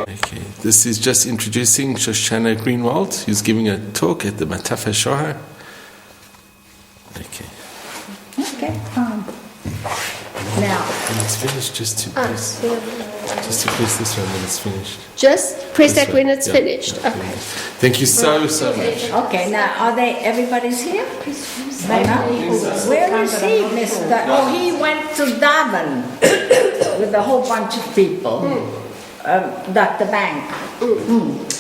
Okay, this is just introducing Shoshana Greenwald, who's giving a talk at the Matafa Shoha. Okay. Okay, now, when it's finished, just to press this one when it's finished. Just press This that when one. it's Yeah. finished. Yeah. Okay. Thank you so much. okay, now are they, everybody's here? Where is he, Mr.? Oh, he went to Durban with a whole bunch of people. Dr. Bank.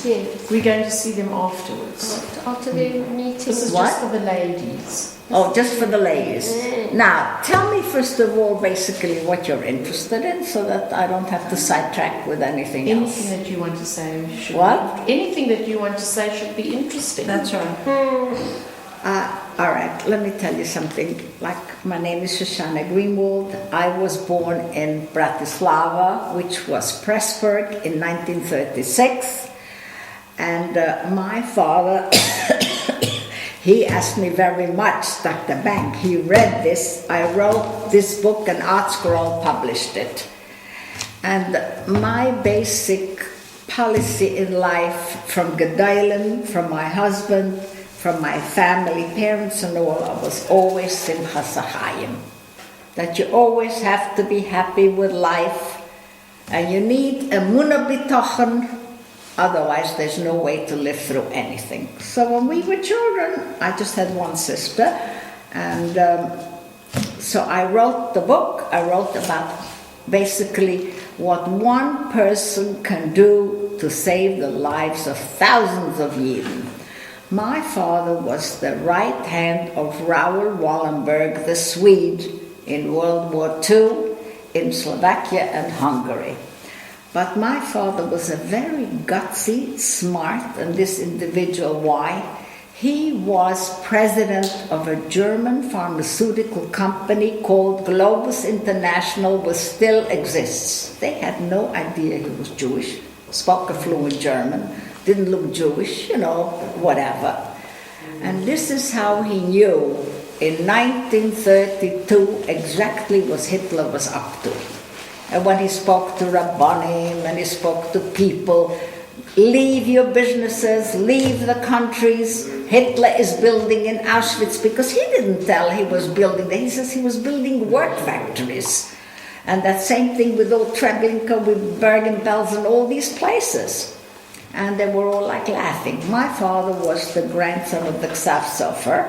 Yes. We're going to see them afterwards. After the meeting. This is What? just for the ladies. Oh, just for the ladies. Now, tell me first of all, basically, what you're interested in, so that I don't have to sidetrack with anything else. Anything that you want to say should What? Anything that you want to say should be interesting. That's right. All right, let me tell you something. Like, my name is Shoshana Greenwald. I was born in Bratislava, which was Pressburg, in 1936. And my father, he asked me very much, Dr. Bank. He read this. I wrote this book, and Art Scroll published it. And my basic policy in life, from Gedolim, from my husband, from my family, parents and all, I was always Simchas Achayim. That you always have to be happy with life, and you need emunah bitochen, otherwise there's no way to live through anything. So when we were children, I just had one sister, and so I wrote the book. I wrote about basically what one person can do to save the lives of thousands of Yidden. My father was the right hand of Raoul Wallenberg, the Swede, in World War II, in Slovakia and Hungary. But my father was a very gutsy, smart, and this individual, why? He was president of a German pharmaceutical company called Globus International, which still exists. They had no idea he was Jewish, spoke a fluent German, didn't look Jewish, whatever. And this is how he knew in 1932 exactly what Hitler was up to. And when he spoke to Rabbanim and he spoke to people, leave your businesses, leave the countries. Hitler is building in Auschwitz, because he didn't tell he was building there. He says he was building work factories. And that same thing with old Treblinka, with Bergen-Belsen, and all these places. And they were all like laughing. My father was the grandson of the Ksav Sofer,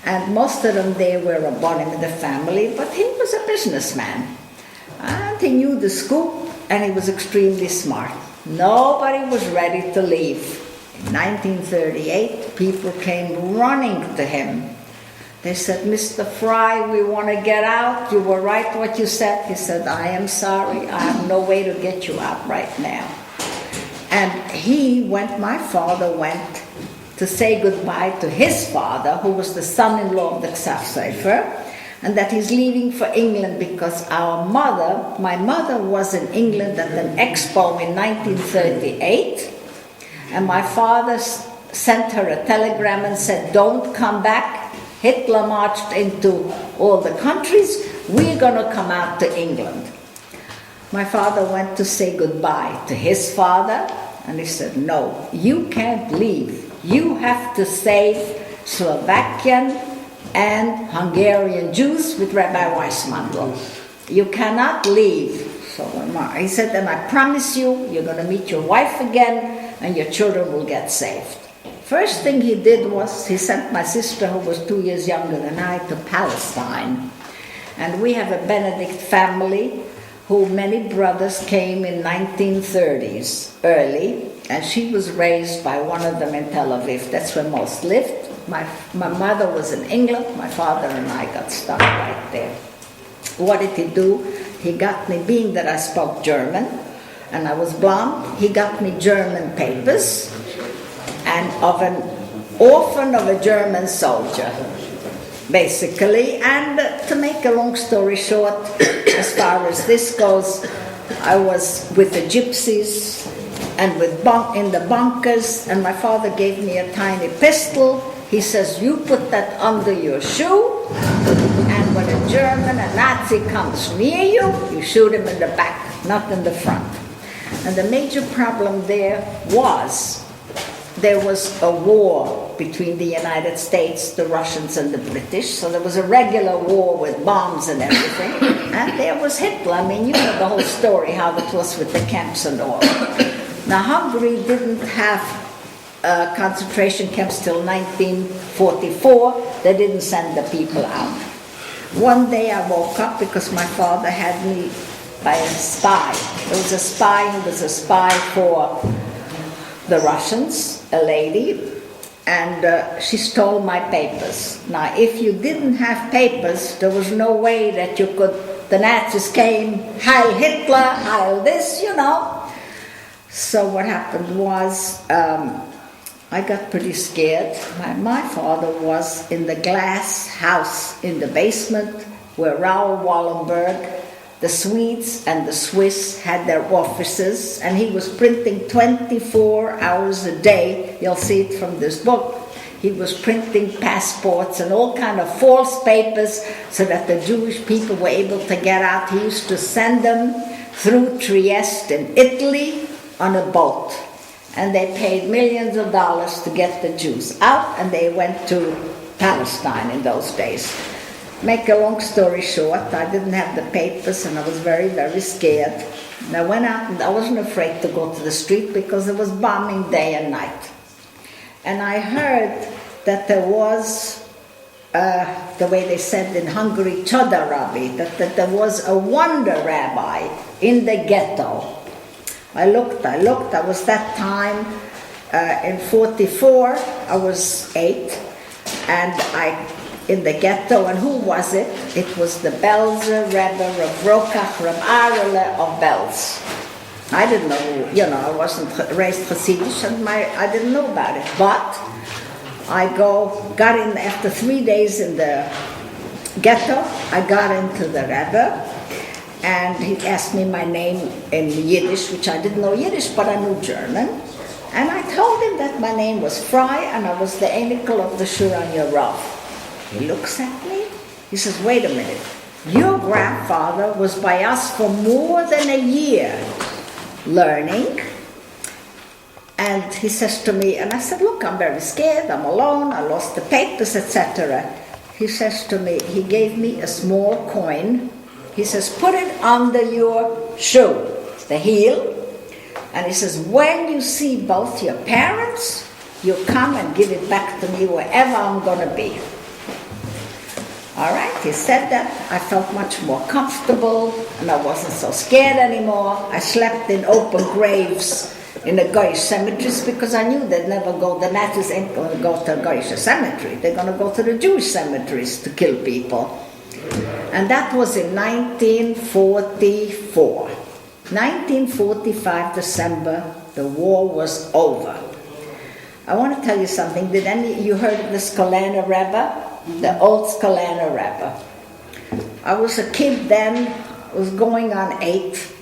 and most of them there were Rabbanim in the family, but he was a businessman. And he knew the scoop, and he was extremely smart. Nobody was ready to leave. In 1938, people came running to him. They said, Mr. Fry, we want to get out. You were right what you said. He said, I am sorry. I have no way to get you out right now. And my father went to say goodbye to his father, who was the son-in-law of the Ksav Sofer, and that he's leaving for England because my mother was in England at an expo in 1938, and my father sent her a telegram and said, don't come back. Hitler marched into all the countries. We're going to come out to England. My father went to say goodbye to his father, and he said, no, you can't leave. You have to save Slovakian and Hungarian Jews with Rabbi Weissmandl. You cannot leave. So he said, and I promise you, you're going to meet your wife again, and your children will get saved. First thing he did was he sent my sister, who was 2 years younger than I, to Palestine. And we have a Benedict family who many brothers came in 1930s, early, and she was raised by one of them in Tel Aviv. That's where most lived. My mother was in England. My father and I got stuck right there. What did he do? He got me, being that I spoke German, and I was blonde, he got me German papers, and of an orphan of a German soldier, basically. And to make a long story short, as far as this goes, I was with the gypsies and in the bunkers, and my father gave me a tiny pistol. He says, you put that under your shoe, and when a German, a Nazi comes near you, you shoot him in the back, not in the front. And the major problem there was a war between the United States, the Russians, and the British. So there was a regular war with bombs and everything. And there was Hitler. I mean, you know the whole story, how it was with the camps and all. Now, Hungary didn't have concentration camps till 1944. They didn't send the people out. One day I woke up because my father had me by a spy. There was a spy who was a spy for the Russians, a lady, and she stole my papers. Now, if you didn't have papers, there was no way that you could, the Nazis came, Heil Hitler, Heil this, you know. So what happened was, I got pretty scared. My father was in the glass house in the basement where Raoul Wallenberg, the Swedes and the Swiss had their offices, and he was printing 24 hours a day. You'll see it from this book. He was printing passports and all kind of false papers so that the Jewish people were able to get out. He used to send them through Trieste in Italy on a boat. And they paid millions of dollars to get the Jews out, and they went to Palestine in those days. Make a long story short, I didn't have the papers and I was very, very scared. And I went out and I wasn't afraid to go to the street because there was bombing day and night. And I heard that there was, the way they said in Hungary, Choda Rabbi, that there was a wonder rabbi in the ghetto. I looked, I was that time, in 44, I was 8, and in the ghetto, and who was it? It was the Belzer Rebbe, Rav Rokach, Rav Arele of Belz. I didn't know, I wasn't raised Hasidish, and I didn't know about it. But I got in after 3 days in the ghetto. I got into the Rebbe, and he asked me my name in Yiddish, which I didn't know Yiddish, but I knew German. And I told him that my name was Fry, and I was the Enikel of the Shuranya Rav. He looks at me, he says, wait a minute, your grandfather was by us for more than a year learning, and he says to me, and I said, look, I'm very scared, I'm alone, I lost the papers, etc. He says to me, he gave me a small coin, he says, put it under your shoe, the heel, and he says, when you see both your parents, you come and give it back to me wherever I'm going to be. All right, he said that. I felt much more comfortable, and I wasn't so scared anymore. I slept in open graves in the Goyish cemeteries because I knew they'd never go, the Nazis ain't going to go to a Goyish cemetery. They're going to go to the Jewish cemeteries to kill people. And that was in 1944. 1945, December, the war was over. I want to tell you something. You heard of the Skolana Rebbe? The old Skolana Rebbe. I was a kid then, was going on 8,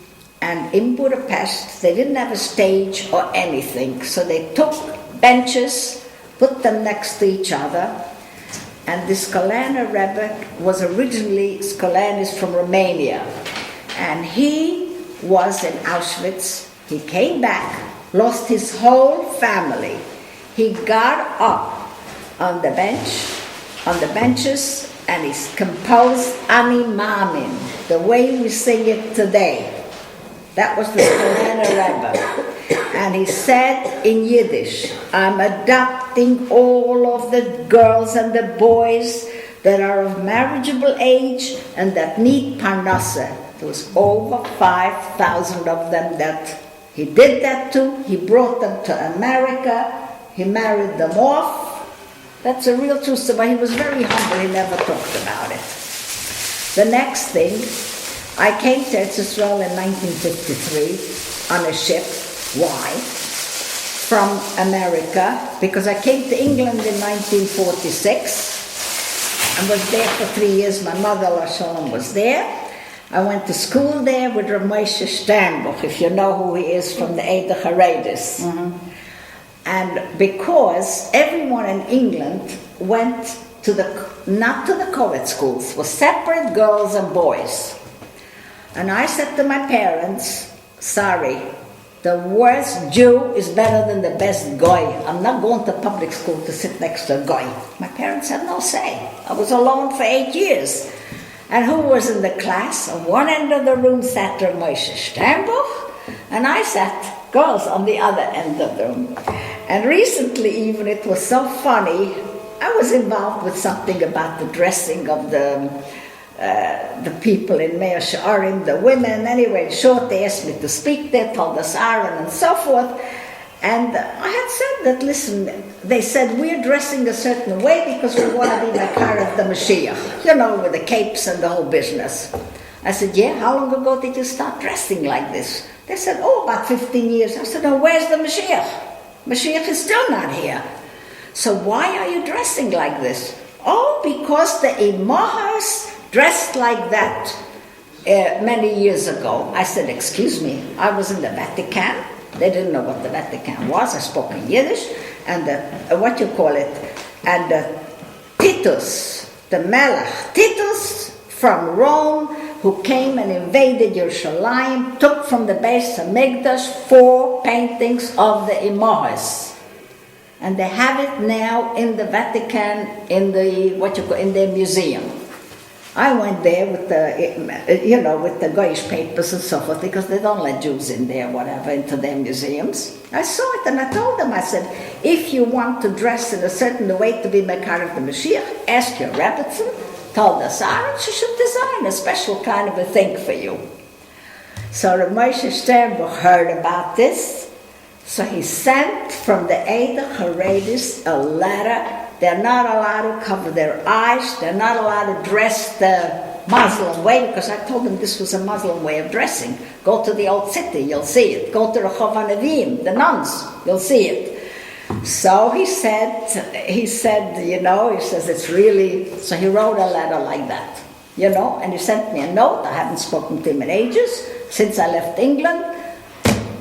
and in Budapest, they didn't have a stage or anything, so they took benches, put them next to each other, and the Skolana Rebbe was originally, Skolana is from Romania, and he was in Auschwitz. He came back, lost his whole family. He got up on the benches, and he composed Ani Mamin, the way we sing it today. That was the Skolana Rebbe. And he said in Yiddish, I'm adopting all of the girls and the boys that are of marriageable age and that need parnassah. There was over 5,000 of them that he did that to. He brought them to America. He married them off. That's a real true story. He was very humble. He never talked about it. The next thing, I came to Israel in 1953 on a ship. Why? From America, because I came to England in 1946 and was there for 3 years. My mother, Shoshana, was there. I went to school there with Rav Moshe Sternbuch, if you know who he is, from the Eid Haredis. Mm-hmm. And because everyone in England went to not to the co-ed schools, was separate girls and boys. And I said to my parents, sorry, the worst Jew is better than the best Goy. I'm not going to public school to sit next to a Goy. My parents had no say. I was alone for 8 years. And who was in the class? On one end of the room sat Rav Moshe Sternbuch, and I sat, girls, on the other end of the room. And recently even, it was so funny, I was involved with something about the dressing of the people in Mea She'arim, the women. Anyway, in short, they asked me to speak there, told us Aaron and so forth. And I had said that, listen, they said, we're dressing a certain way because we want to be the car of the Mashiach, you know, with the capes and the whole business. I said, yeah, how long ago did you start dressing like this? They said, oh, about 15 years. I said, oh, where's the Mashiach? Mashiach is still not here. So why are you dressing like this? Oh, because the Imahas dressed like that many years ago. I said, excuse me, I was in the Vatican. They didn't know what the Vatican was. I spoke in Yiddish. And and Titus, the Melech, Titus from Rome, who came and invaded Yerushalayim, took from the Beis Hamikdash 4 paintings of the Imahas. And they have it now in the Vatican, in their museum. I went there with the Goyish papers and so forth, because they don't let Jews in there, whatever, into their museums. I saw it and I told them, I said, if you want to dress in a certain way to be Mekar of the Mashiach, ask your Rebbetzin, told us, Aaron, she should design a special kind of a thing for you. So Rav Moshe Sternbuch heard about this, so he sent from the Eidah Haredis a letter. They're not allowed to cover their eyes. They're not allowed to dress the Muslim way, because I told them this was a Muslim way of dressing. Go to the old city, you'll see it. Go to the Rehov HaNeviim, the nuns, you'll see it. So he said, he says it's really, so he wrote a letter like that, and he sent me a note. I haven't spoken to him in ages, since I left England,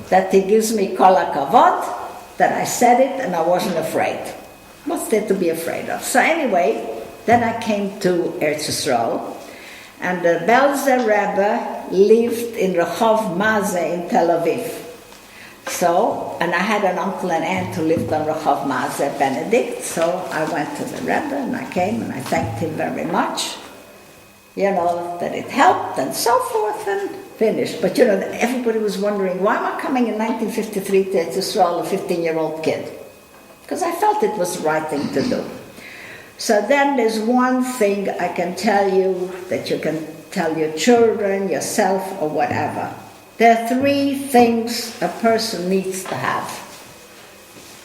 that he gives me kol hakavod, that I said it and I wasn't afraid. What's there to be afraid of? So anyway, then I came to Eretz Yisrael, and the Belzer Rebbe lived in Rehov Mazeh in Tel Aviv. So, and I had an uncle and aunt who lived on Rehov Mazeh, Benedict, so I went to the Rebbe and I came and I thanked him very much, that it helped and so forth, and finished. But everybody was wondering, why am I coming in 1953 to Eretz Yisrael, a 15-year-old kid? Because I felt it was the right thing to do. So then there's one thing I can tell you that you can tell your children, yourself, or whatever. There are 3 things a person needs to have.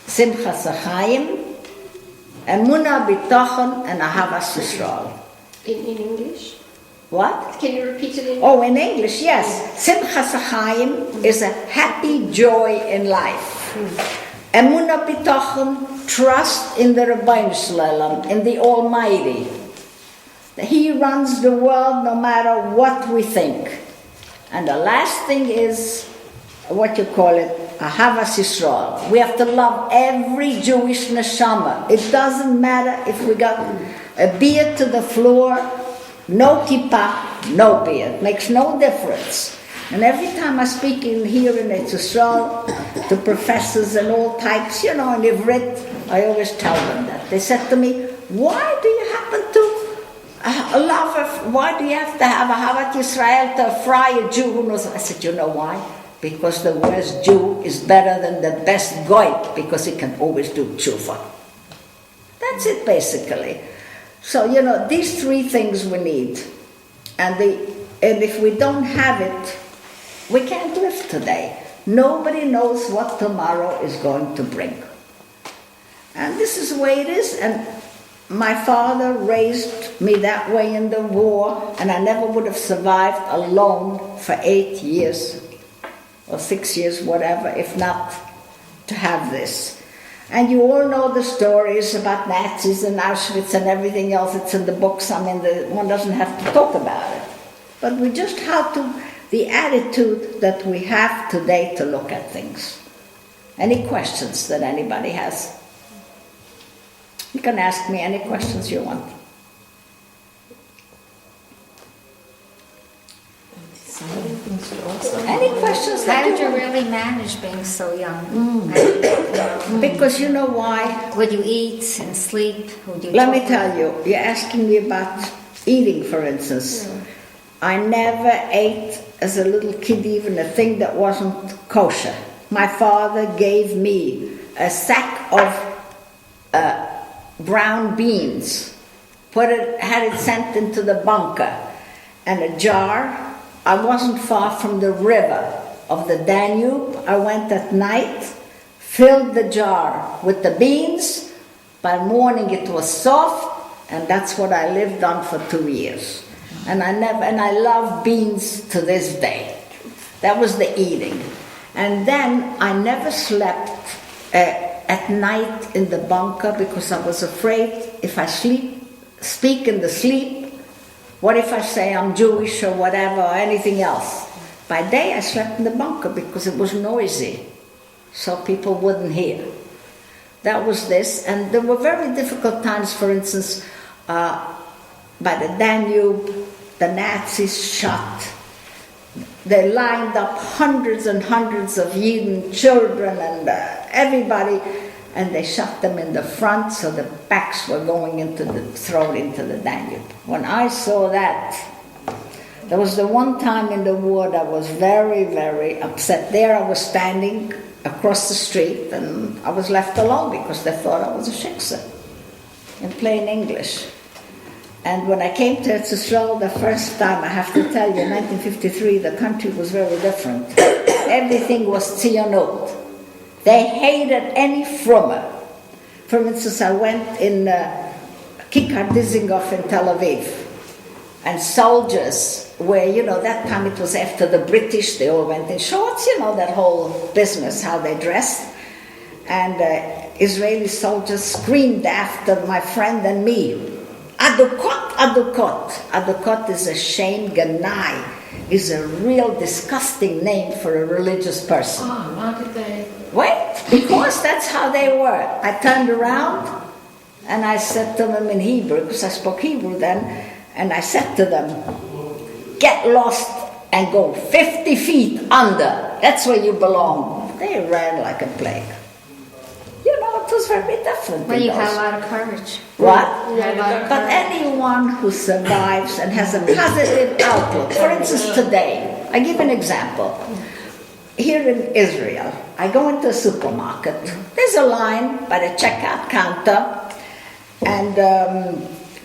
Simchas HaChaim, Emunah B'tochon, and Ahavas Yisrael. In English? What? Can you repeat it in Oh, in English, yes. Simchas HaChaim is a happy joy in life. Emunah B'tochon, trust in the Rabbeinu Shalom, in the Almighty. He runs the world no matter what we think. And the last thing is, Ahavas Yisrael. We have to love every Jewish neshama. It doesn't matter if we got a beard to the floor, no kippah, no beard. Makes no difference. And every time I speak here in Eretz Yisrael to professors and all types, in Ivrit, I always tell them that. They said to me, why do you happen to why do you have to have Ahavat Yisrael to fry a Jew who knows? I said, you know why? Because the worst Jew is better than the best Goy, because he can always do tshuva. That's it, basically. So, these 3 things we need. And if we don't have it, we can't live today. Nobody knows what tomorrow is going to bring. And this is the way it is. And my father raised me that way in the war, and I never would have survived alone for 8 years, or 6 years, whatever, if not to have this. And you all know the stories about Nazis and Auschwitz and everything else. It's in the books. One doesn't have to talk about it. But we just have the attitude that we have today to look at things. Any questions that anybody has? You can ask me any questions you want. Deciding questions to ask? Any questions How that did you you really manage being so young? Because you know why? Would you eat and sleep? Would you Let me talk? tell you, you're asking me about eating, for instance. I never ate as a little kid even a thing that wasn't kosher. My father gave me a sack of brown beans, had it sent into the bunker, and a jar. I wasn't far from the river of the Danube. I went at night, filled the jar with the beans. By morning it was soft, and that's what I lived on for 2 years. And I love beans to this day. That was the eating. And then I never slept at night in the bunker because I was afraid if I speak in the sleep, what if I say I'm Jewish or whatever or anything else? By day I slept in the bunker because it was noisy, so people wouldn't hear. That was this, and there were very difficult times, for instance, by the Danube, the Nazis shot. They lined up hundreds and hundreds of Yidden children and everybody, and they shot them in the front, so the backs were thrown into the Danube. When I saw that, there was the one time in the war that was very, very upset. There I was standing across the street, and I was left alone because they thought I was a shiksa, in plain English. And when I came to Eretz Yisrael the first time, I have to tell you, in 1953, the country was very different. Everything was tzionut. They hated any frummer. For instance, I went in Kikar Dizengoff in Tel Aviv, and soldiers were, that time it was after the British, they all went in shorts, that whole business, how they dressed. And Israeli soldiers screamed after my friend and me, Adukot, Adukot. Adukot is a shame, Ganai is a real disgusting name for a religious person. Oh, why did they? Wait, because that's how they were. I turned around and I said to them in Hebrew, because I spoke Hebrew then, and I said to them, get lost and go 50 feet under. That's where you belong. They ran like a plague. It was very different. Well, you had a lot of courage. What? You had a lot of But courage. anyone who survives and has a positive outlook, for instance today, I give an example. Here in Israel, I go into a supermarket, there's a line by the checkout counter, and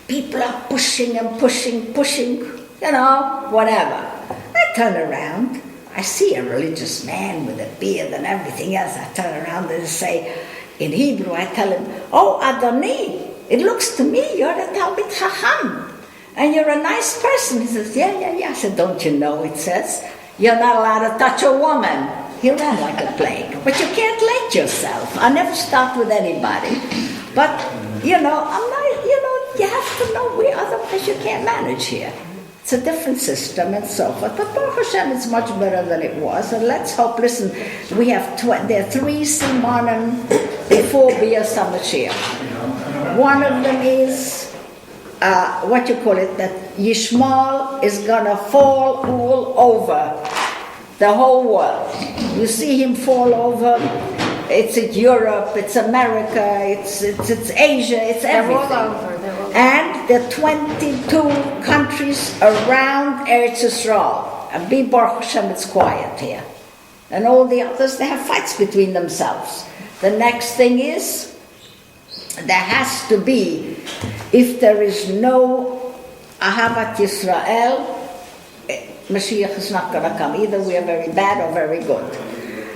people are pushing and pushing, whatever. I turn around, I see a religious man with a beard and everything else. I turn around and say, in Hebrew, I tell him, oh, Adoni, it looks to me you're a Talmid Chacham, and you're a nice person. He says, yeah. I said, don't you know, it says, you're not allowed to touch a woman. He ran like a plague. But you can't let yourself. I never start with anybody. But, I'm not, you have to know where, otherwise you can't manage here. It's a different system and so forth. But Baruch Hashem, it's much better than it was. And let's hope, listen, we have there are 3 Simonim before Bias HaMashiach. One of them is, that Yishmael is going to fall all over the whole world. You see him fall over. It's in Europe, it's America, it's Asia, it's everything. They're all over. And the 22 countries around Eretz Yisrael. And be Baruch Hashem, it's quiet here. And all the others, they have fights between themselves. The next thing is, there has to be, if there is no Ahavat Yisrael, Mashiach is not going to come. Either we are very bad or very good.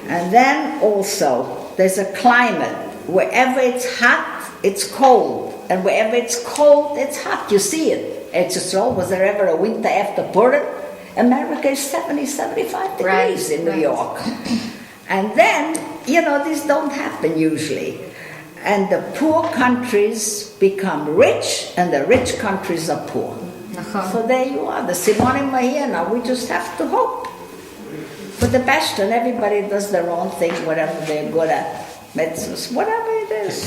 And then also, there's a climate. Wherever it's hot, it's cold. And wherever it's cold, it's hot. You see it. Eretz Yisrael, was there ever a winter after Purim? America is 70, 75 degrees in New York. And then, these don't happen usually. And the poor countries become rich, and the rich countries are poor. So there you are. The Simonim are here now. We just have to hope for the best. And everybody does their own thing, whatever they're good at. Mitzvahs, whatever it is.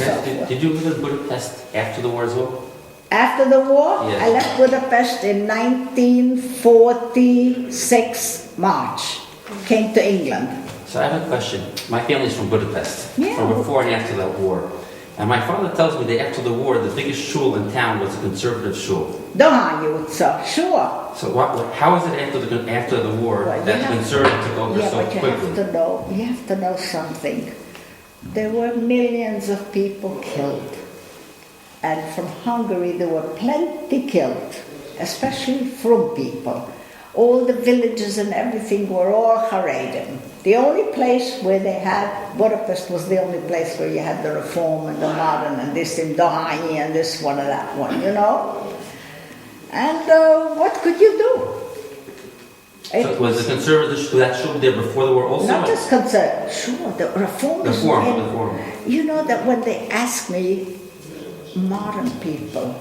Did you live in Budapest after the war as well? After the war, Yes. I left Budapest in 1946 March. Came to England. So I have a question. My family's from Budapest, Yeah. from before and after the war. And my father tells me that after the war, the biggest shul in town was a conservative shul. Doha, you would say, sure. So how is it after the war Well, you that the have- conservative took over Yeah, so but you quickly? have to know something. There were millions of people killed. And from Hungary there were plenty killed, especially from people. All the villages and everything were all Haredim. The only place where they had, Budapest was the only place where you had the Reform and the Modern and this in Dohányi and this one and that one, you know? And what could you do? So was the conservative that shul there before the war also? Not just concerned, sure, the Reform is Reform. You know that when they ask me, modern people,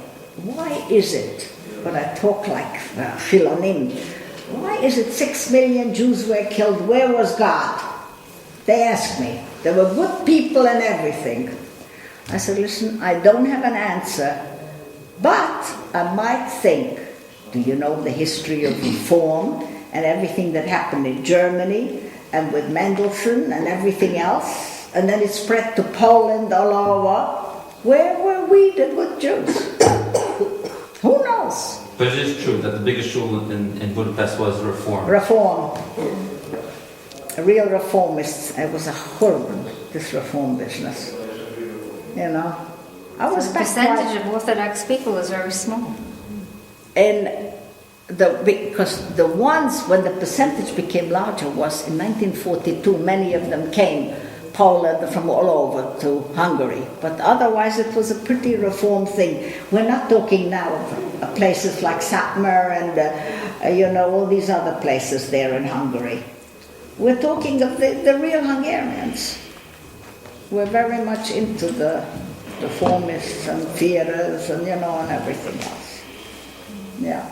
why is it, when I talk like Chilonim, why is it 6 million Jews were killed? Where was God? They ask me. There were good people and everything. I said, listen, I don't have an answer, but I might think, do you know the history of reform and everything that happened in Germany and with Mendelssohn and everything else? And then it spread to Poland all over. Where were we, the good Jews? Who knows? But it is true that the biggest shul in Budapest was Reform. Reform. Real reformists. It was a horrible, this reform business. You know? I was The back percentage of Orthodox people is very small. because the ones, when the percentage became larger was in 1942, many of them came, Poland, from all over to Hungary. But otherwise it was a pretty reform thing. We're not talking now of places like Satmar and, all these other places there in Hungary. We're talking of the real Hungarians. We're very much into the reformists and theaters and, and everything else. Yeah.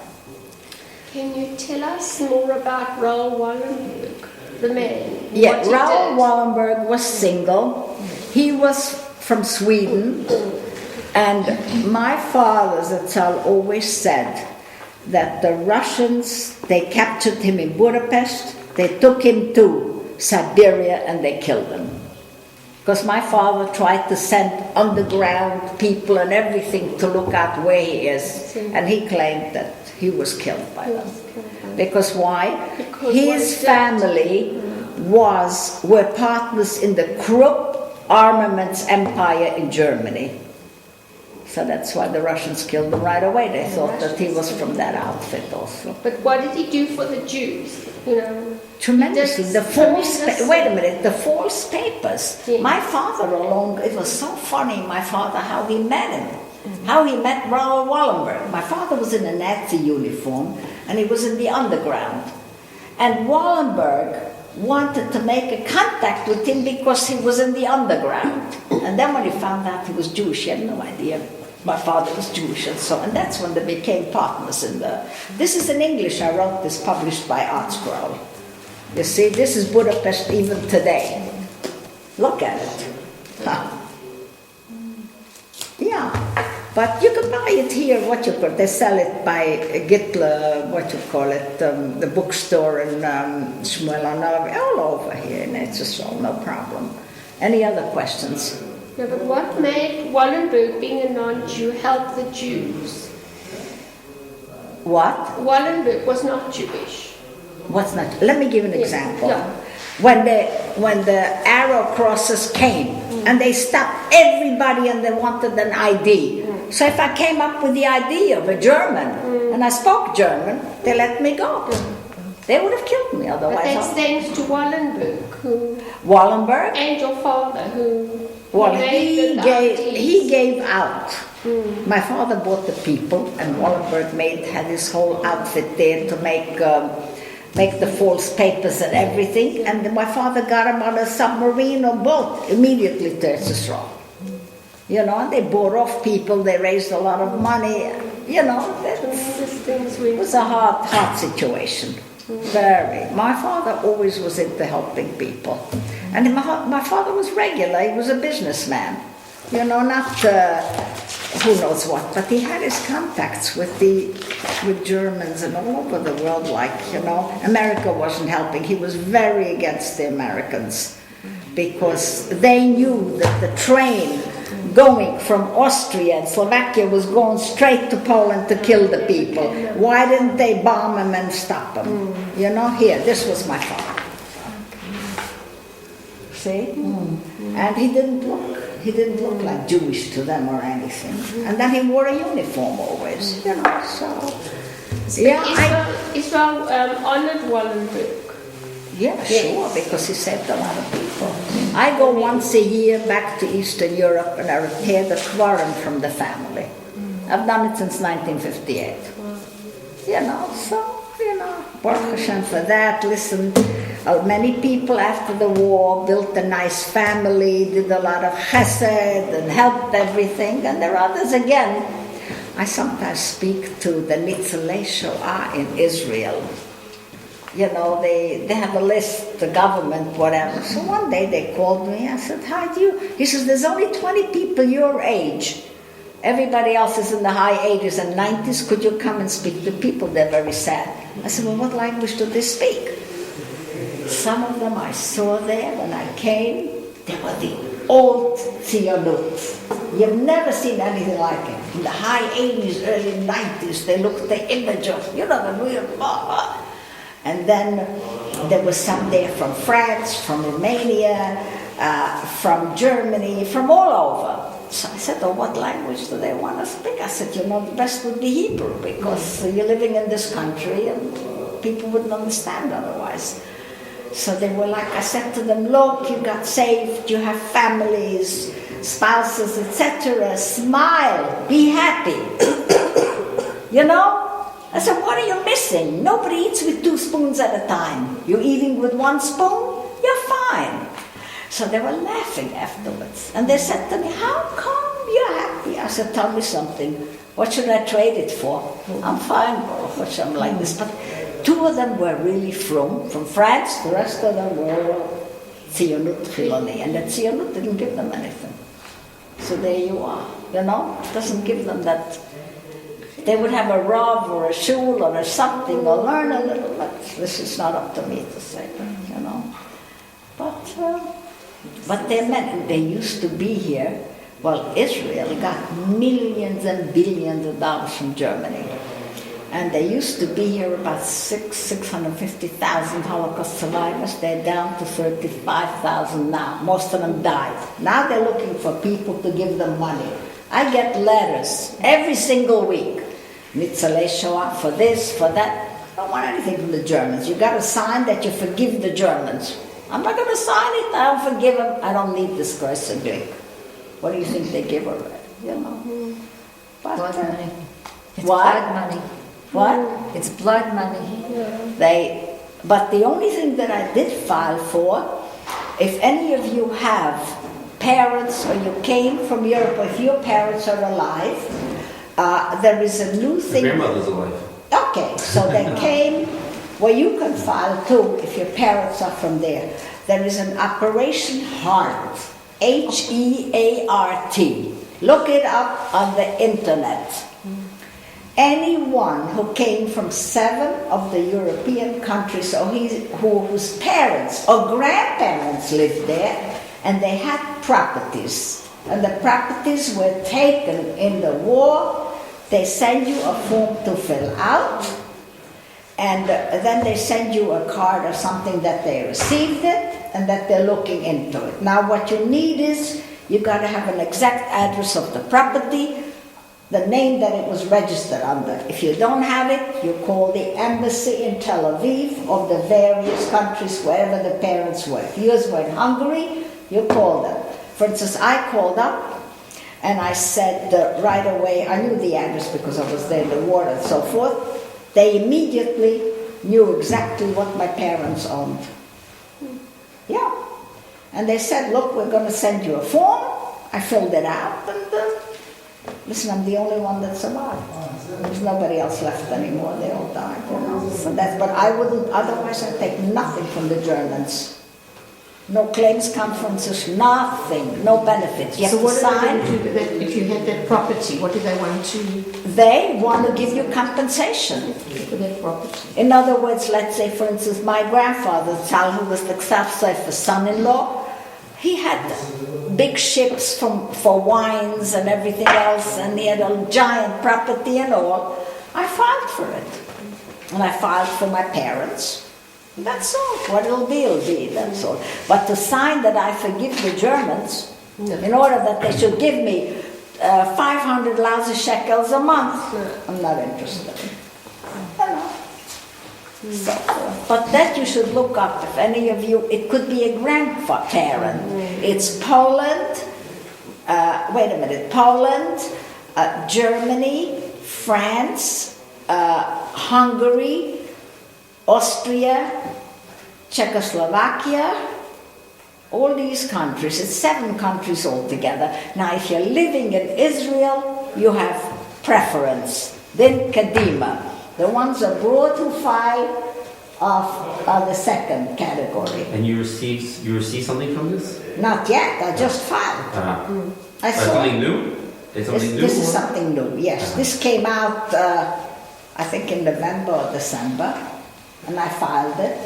Can you tell us more about Raoul Wallenberg, the man? Yeah, what he Raoul did? Wallenberg was single. He was from Sweden. And my father, Zatzal, always said that the Russians, they captured him in Budapest, they took him to Siberia and they killed him. Because my father tried to send underground people and everything to look out where he is. And he claimed that he was killed by them. Because why? Because His family were partners in the Krupp armaments empire in Germany. So that's why the Russians killed him right away. They thought that he was from that outfit also. But what did he do for the Jews? Tremendously. He The did false, tremendous- wait a minute, the false papers. Yeah. My father alone, it was so funny, my father, how he met him. How he met Raoul Wallenberg. My father was in a Nazi uniform and he was in the underground. And Wallenberg wanted to make a contact with him because he was in the underground. And then when he found out he was Jewish, he had no idea my father was Jewish and so, and that's when they became partners in the... This is in English, I wrote this, published by Artscroll. You see, this is Budapest even today. Look at it. Huh. Yeah, but you can buy it here, they sell it by Gittler, the bookstore in Shmuel, all over here in Etzisol, no problem. Any other questions? No, but what made Wallenberg, being a non-Jew, help the Jews? What? Wallenberg was not Jewish. What's not? Let me give an example. Yeah. When the Arrow crossers came and they stopped everybody and they wanted an ID. So if I came up with the idea of a German and I spoke German, they let me go. They would have killed me But otherwise. that's thanks to Wallenberg, Wallenberg, and your father, who well, made he gave out. My father bought the people, and Wallenberg had his whole outfit there to make the false papers and everything. And my father got him on a submarine or boat immediately to Israel. And they bought off people. They raised a lot of money. It was a hard situation. Very. My father always was into helping people. And my father was regular. He was a businessman. who knows what, but he had his contacts with Germans and all over the world, like, America wasn't helping. He was very against the Americans because they knew that the train going from Austria and Slovakia was going straight to Poland to kill the people. Why didn't they bomb them and stop them? Here, this was my father. See? And he didn't look like Jewish to them or anything. And then he wore a uniform always, so. Yeah, Israel honored Wallenberg. Yeah, sure, because he saved a lot of people. I go once a year back to Eastern Europe and I repair the quarrel from the family. I've done it since 1958. Baruch Hashem for that. Listen, many people after the war built a nice family, did a lot of chesed and helped everything. And there are others again. I sometimes speak to the Nitzalei Shoah in Israel. They have a list, the government, whatever. So one day they called me. I said, how do you? He says, there's only 20 people your age. Everybody else is in the high 80s and 90s. Could you come and speak to people? They're very sad. I said, well, what language do they speak? Some of them I saw there when I came. They were the old Tzionut. You've never seen anything like it. In the high 80s, early 90s, they looked the image of, the real. And then there was some there from France, from Romania, from Germany, from all over. So I said, what language do they want to speak? I said, the best would be Hebrew, because you're living in this country and people wouldn't understand otherwise. So they were like, I said to them, look, you got saved, you have families, spouses, etc. Smile, be happy. I said, what are you missing? Nobody eats with 2 spoons at a time. You're eating with 1 spoon? You're fine. So they were laughing afterwards. And they said to me, how come you're happy? I said, tell me something. What should I trade it for? I'm fine, Baruch Hashem, like this. But 2 of them were really from France. The rest of them were Tzionut Chiloni. And the Tzionut didn't give them anything. So there you are. It doesn't give them that. They would have a rav or a shul or something or learn a little, but this is not up to me to say, But they used to be here. Well, Israel got millions and billions of dollars from Germany. And they used to be here about 650,000 Holocaust survivors. They're down to 35,000 now. Most of them died. Now they're looking for people to give them money. I get letters every single week. Nitzalei Shoah, for this, for that. I don't want anything from the Germans. You got to sign that you forgive the Germans. I'm not going to sign it. I don't forgive them. I don't need this person drink. What do you think they give her? But, Blood money. It's what? blood money. What? It's blood money. But the only thing that I did file for, if any of you have parents or you came from Europe, or if your parents are alive, there is a new thing. My grandmother's alive. Okay, so they came. Well, you can file too if your parents are from there. There is an Operation Heart, H-E-A-R-T. Look it up on the internet. Anyone who came from 7 of the European countries, or whose parents or grandparents lived there, and they had properties, and the properties were taken in the war, they send you a form to fill out, and then they send you a card or something that they received it and that they're looking into it. Now what you need is, you got to have an exact address of the property, the name that it was registered under. If you don't have it, you call the embassy in Tel Aviv of the various countries wherever the parents were. If yours were in Hungary, you call them. For instance, I called up and I said right away, I knew the address because I was there in the war and so forth. They immediately knew exactly what my parents owned. Yeah. And they said, look, we're going to send you a form. I filled it out and listen, I'm the only one that survived. There's nobody else left anymore. They all died. So but I wouldn't, otherwise I'd take nothing from the Germans. No claims conferences, nothing, no benefits. You have So to what are sign. they going to do that if you had that property? What do they want to They want to give you compensation. do for that property? In other words, let's say, for instance, my grandfather, Tal, who was the Ksavsefer son-in-law, he had big ships for wines and everything else, and he had a giant property and all. I filed for it. And I filed for my parents. That's all. What it'll be, that's all. But to sign that I forgive the Germans, in order that they should give me 500 lousy shekels a month, I'm not interested. You know. So forth. But that you should look up, if any of you, it could be a grandparent. It's Poland, Poland, Germany, France, Hungary, Austria, Czechoslovakia, all these countries. It's 7 countries altogether. Now, if you're living in Israel, you have preference. Then Kadima. The ones abroad who file are the second category. And you receive something from this? Not yet. I just filed. I saw Something new? It's something new? This is something new. Yes, this came out. I think in November or December. And I filed it,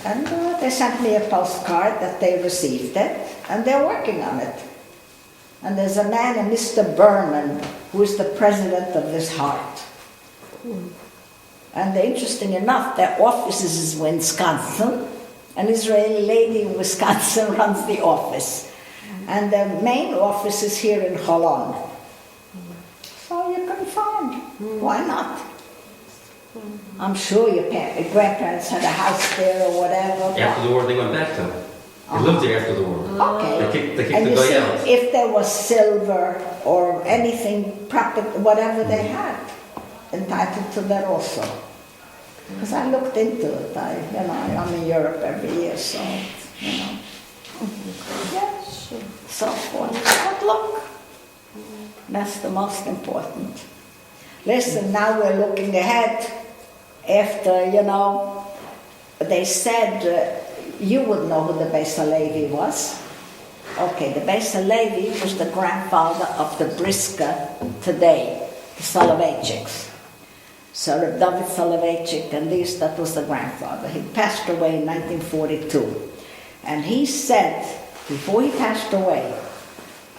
and they sent me a postcard that they received it, and they're working on it. And there's a man, a Mr. Berman, who is the president of this heart. And interesting enough, their office is in Wisconsin. An Israeli lady in Wisconsin runs the office. And the main office is here in Holland. So you can find. Why not? I'm sure your grandparents had a house there or whatever. After the war, they went back to it. They lived there after the war. Okay. They kicked And the you guy see, out. if there was silver or anything, whatever they had, entitled to that also. Because I looked into it. I'm in Europe every year, so, Yes, so forth. But look, that's the most important. Listen, now we're looking ahead. After, they said, you would know who the Beis HaLevi was. Okay, the Beis HaLevi was the grandfather of the Brisker today, the Soloveitchiks. So David Soloveitchik and that was the grandfather. He passed away in 1942. And he said, before he passed away,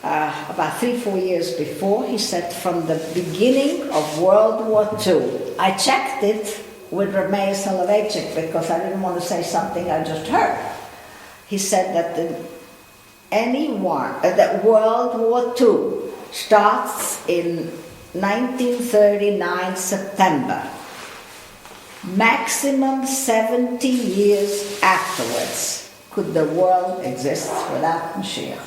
about 3-4 years before, he said, from the beginning of World War II, I checked it with Meir Soloveitchik because I didn't want to say something I just heard. He said that that World War II starts in 1939 September. Maximum 70 years afterwards could the world exist without Mashiach.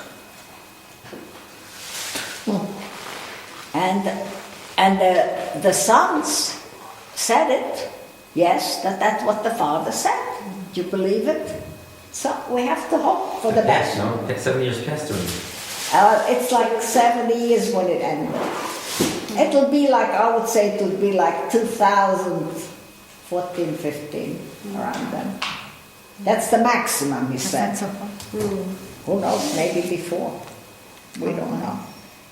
And the sons said it. Yes, that's what the father said. Do you believe it? So we have to hope for the best. No, that's 7 years past already. It's like 70 years when it ended. It'll be like, I would say it would be like 2014, 15, around then. That's the maximum, he said. Who knows, maybe before. We don't know.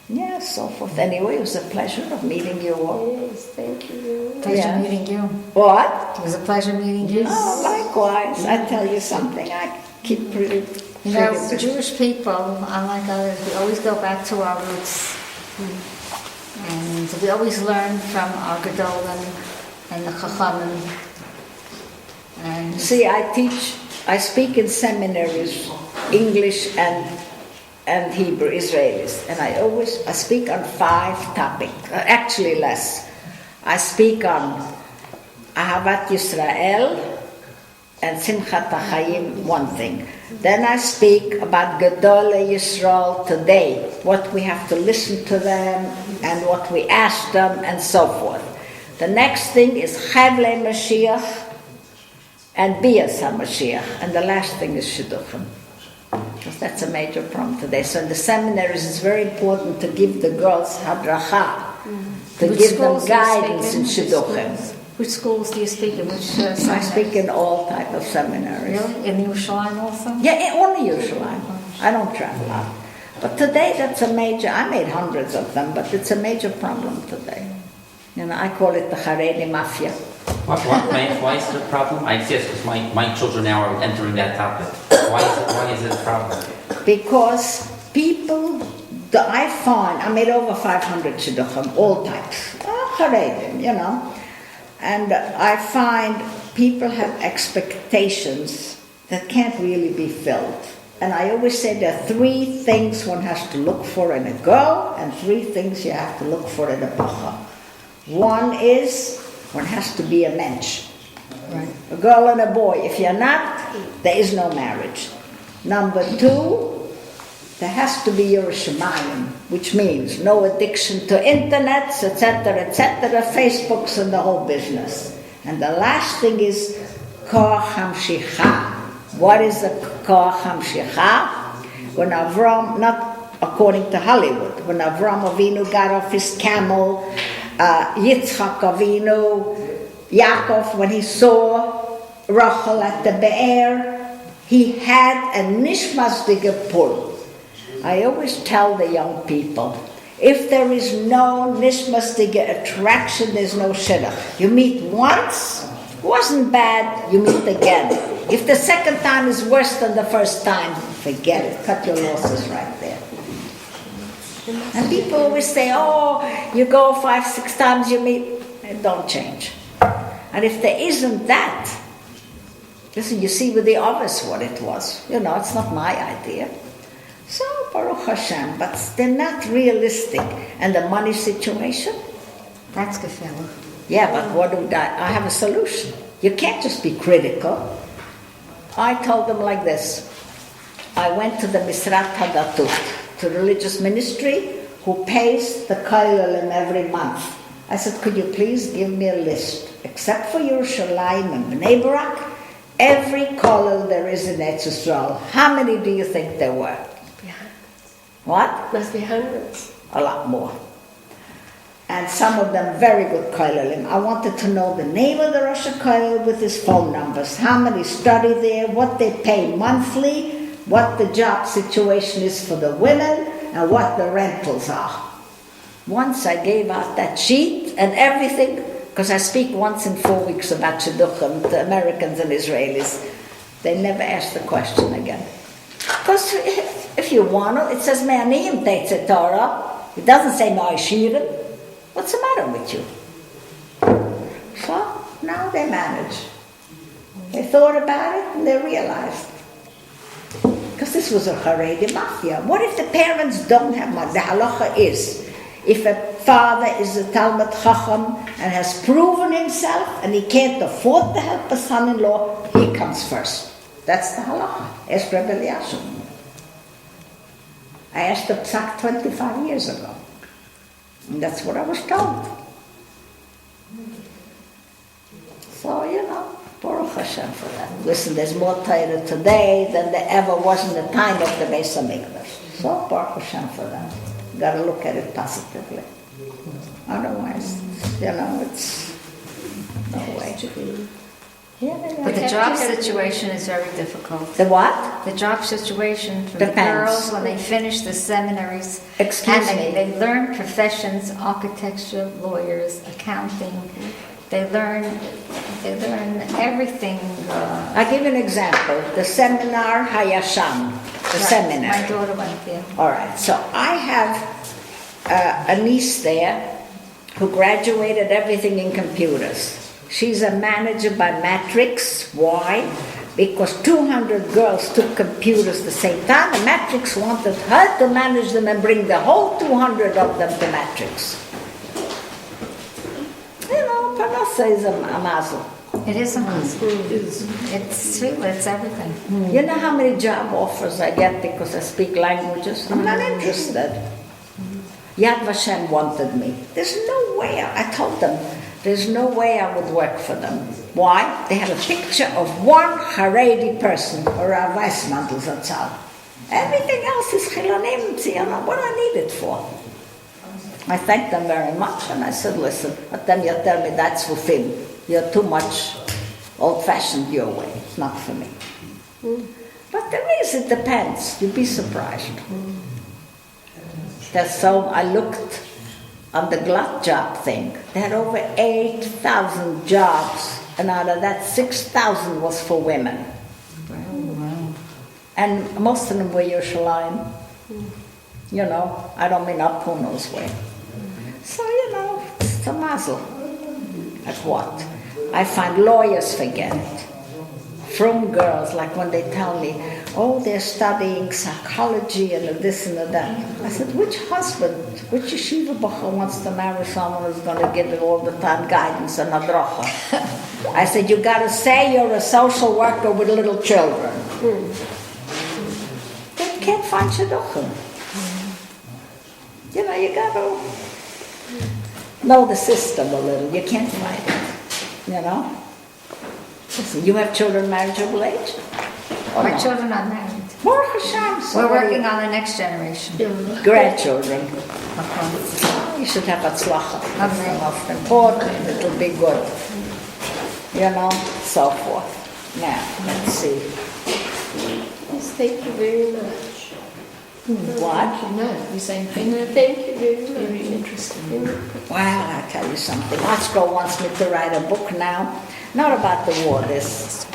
Yeah, so forth. Anyway, it was a pleasure of meeting you all. Yes, thank you. Pleasure meeting you. What? It was a pleasure meeting you. Oh, likewise. I tell you something, I keep pretty... Jewish people, unlike others, we always go back to our roots. And we always learn from our Gedolim and the Chachamim. And See, I speak in seminaries, English and Hebrew, Israelis, and I speak on 5 topics, actually less. I speak on Ahavat Yisrael and Simchat HaChaim, one thing. Then I speak about Gedolei Yisrael today, what we have to listen to them and what we ask them and so forth. The next thing is Chavlei Mashiach and Bias HaMashiach, and the last thing is Shidduchim. Because that's a major problem today. So in the seminaries, it's very important to give the girls hadracha, to give them guidance in shidduchim. Which schools do you speak in? Which I seminaries? speak in all type of seminaries. Really? In Yerushalayim also? Yeah, only Yerushalayim. I don't travel out. But today that's a major, I made hundreds of them, but it's a major problem today. I call it the Haredi Mafia. Why is it a problem? I guess because my children now are entering that topic. Why is it a problem? Because people, I find, I made over 500 shidduchim, all types, Haredim, and I find people have expectations that can't really be filled. And I always say there are 3 things one has to look for in a girl, and 3 things you have to look for in a bacha. One is, one has to be a mensch. Right. A girl and a boy. If you're not, there is no marriage. Number 2, there has to be Yerushalayim, which means no addiction to internets, etc., Facebooks and the whole business. And the last thing is Koach Hamshicha. What is the Koach Hamshicha? When Avram, not according to Hollywood, when Avram Avinu got off his camel, Yitzchak Avinu, Yaakov, when he saw Rachel at the Be'er, he had a nishmasdige pull. I always tell the young people, if there is no nishmasdige attraction, there's no shidduch. You meet once, wasn't bad, you meet again. If the second time is worse than the first time, forget it, cut your losses right there. And people always say, you go 5-6 times, you meet, don't change. And if there isn't that, listen, you see with the others what it was. It's not my idea. So, Baruch Hashem, but they're not realistic. And the money situation? That's gefährlich. Yeah, but I have a solution. You can't just be critical. I told them like this. I went to the Misrat Hadatut, to religious ministry, who pays the Kailalim every month. I said, could you please give me a list, except for Yerushalayim and Bnei Barak, every kollel there is in Eretz Yisrael. How many do you think there were? What? Must be hundreds. A lot more. And some of them very good kollalim. I wanted to know the name of the Rosh Kollel with his phone numbers, how many study there, what they pay monthly, what the job situation is for the women, and what the rentals are. Once I gave out that sheet and everything, because I speak once in 4 weeks about shidduchim to Americans and Israelis. They never ask the question again. Because if you want to, it says Me'aniyim Teitze Torah. It doesn't say Ma'ashirim. What's the matter with you? So now they manage. They thought about it and they realized. Because this was a Haredi Mafia. What if the parents don't have money? The halacha is, if a father is a Talmud Chacham and has proven himself and he can't afford to help a son-in-law, he comes first. That's the halacha. Ask Rebbe Eliashu. I asked the psak 25 years ago. And that's what I was told. So, Baruch Hashem for that. Listen, there's more Torah today than there ever was in the time of the Beis HaMikdash. So, Baruch Hashem for that. Got to look at it positively. Otherwise, it's no way. But the job situation is very difficult. The what? The job situation for Depends. the girls when they finish the seminaries. Excuse and me. They learn professions, architecture, lawyers, accounting. They learn everything. I'll give you an example. The seminar Hayasham, the seminar. My daughter went there. All right, so I have a niece there who graduated everything in computers. She's a manager by Matrix. Why? Because 200 girls took computers the same time, and Matrix wanted her to manage them and bring the whole 200 of them to Matrix. Parnassa is a mazel. It is a must. It's tefillah, it's everything. You know how many job offers I get because I speak languages? I'm not interested. Yad Vashem wanted me. There's no way. I told them, there's no way I would work for them. Why? They had a picture of one Haredi person, or a Weissmantel Zatzal. Everything else is Chilonim, what do I need it for? I thanked them very much, and I said, listen, but then you tell me that's for him. You're too much old-fashioned your way. It's not for me. But there is, it depends. You'd be surprised. I looked on the glut job thing. They had over 8,000 jobs, and out of that, 6,000 was for women. And most of them were Yerushalayim. You know, I don't mean up who knows where. So, you know, it's a mazel. At what? I find lawyers forget it. From girls, like when they tell me, oh, they're studying psychology and this and that. I said, which husband, which yeshiva bacha wants to marry someone who's going to give it all the time guidance and adracha? I said, you got to say you're a social worker with little children. They can't find shidduchim. You know, you got to know the system a little. You can't fight it, you know? Listen, you have children marriageable age? My children are married. Baruch Hashem. So We're working on the next generation. grandchildren. Okay. You should have atzlacha. That's the Amen. most important. It'll be good. You know, so forth. Now, let's see. Yes, thank you very much. What? No, you're saying thank you. Thank you very much. Very interesting. Well, I'll tell you something. Oshko wants me to write a book now. Not about the war, this